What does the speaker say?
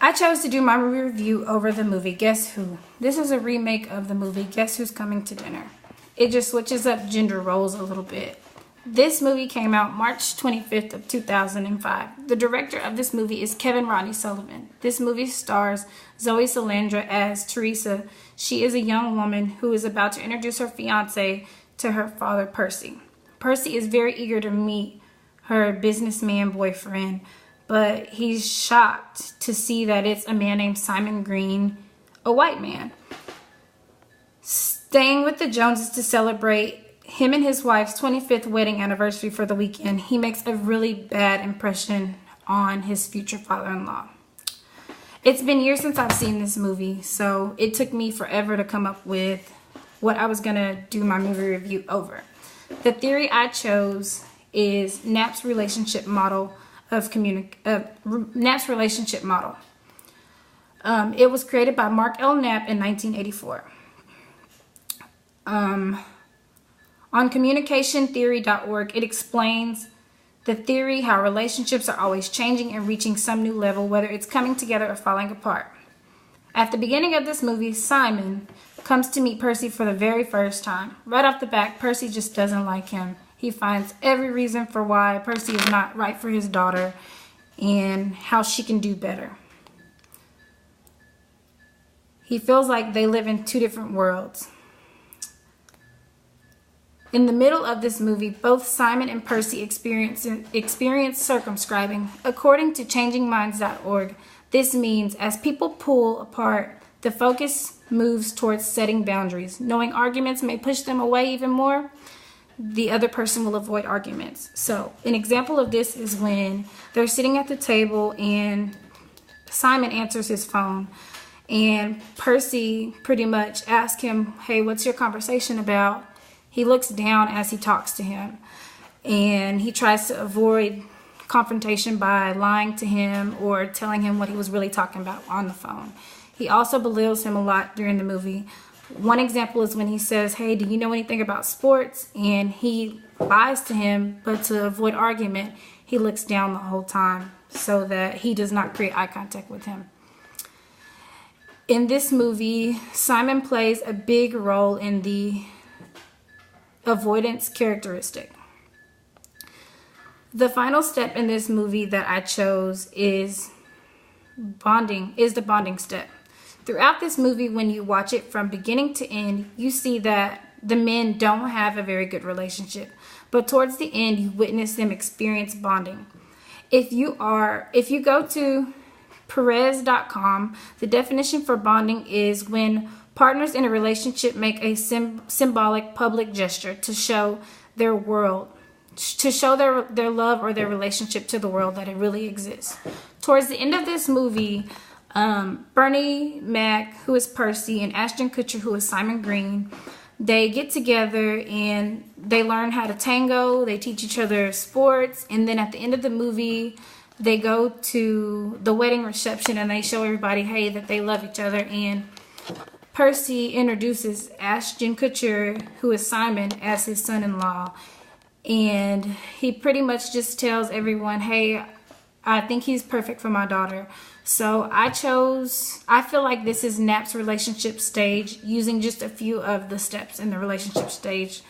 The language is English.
I chose to do my review over the movie Guess Who. This is a remake of the movie Guess Who's Coming to Dinner. It just switches up gender roles a little bit. This movie came out March 25th of 2005. The director of this movie is Kevin Rodney Sullivan. This movie stars Zoe Salandra as Teresa. She is a young woman who is about to introduce her fiance to her father, Percy. Percy is very eager to meet her businessman boyfriend, but he's shocked to see that it's a man named Simon Green, a white man. Staying with the Joneses to celebrate him and his wife's 25th wedding anniversary for the weekend, he makes a really bad impression on his future father-in-law. It's been years since I've seen this movie, so it took me forever to come up with what I was going to do my movie review over. The theory I chose is Knapp's relationship model Knapp's relationship model. It was created by Mark L. Knapp in 1984. On communicationtheory.org, it explains the theory, how relationships are always changing and reaching some new level, whether it's coming together or falling apart. At the beginning of this movie, Simon comes to meet Percy for the very first time. Right off the bat, Percy just doesn't like him. He finds every reason for why Percy is not right for his daughter and how she can do better. He feels like they live in two different worlds. In the middle of this movie, both Simon and Percy experience circumscribing. According to changingminds.org, this means as people pull apart, the focus moves towards setting boundaries. Knowing arguments may push them away even more, the other person will avoid arguments. So, an example of this is when they're sitting at the table and Simon answers his phone. And Percy pretty much asks him, hey, what's your conversation about? He looks down as he talks to him, and he tries to avoid confrontation by lying to him or telling him what he was really talking about on the phone. He also belittles him a lot during the movie. One example is when he says, hey, do you know anything about sports? And he lies to him, but to avoid argument, he looks down the whole time so that he does not create eye contact with him. In this movie, Simon plays a big role in the avoidance characteristic. The final step in this movie that I chose is the bonding step. Throughout this movie, when you watch it from beginning to end, you see that the men don't have a very good relationship, but towards the end, you witness them experience bonding. If you go to Perez.com, the definition for bonding is when partners in a relationship make a symbolic public gesture to show their love or their relationship to the world, that it really exists. Towards the end of this movie, Bernie Mac, who is Percy, and Ashton Kutcher, who is Simon Green, they get together and they learn how to tango, they teach each other sports, and then at the end of the movie, they go to the wedding reception and they show everybody, hey, that they love each other. And Percy introduces Ashton Kutcher, who is Simon, as his son-in-law. And he pretty much just tells everyone, hey, I think he's perfect for my daughter. So I feel like this is Knapp's relationship stage, using just a few of the steps in the relationship stage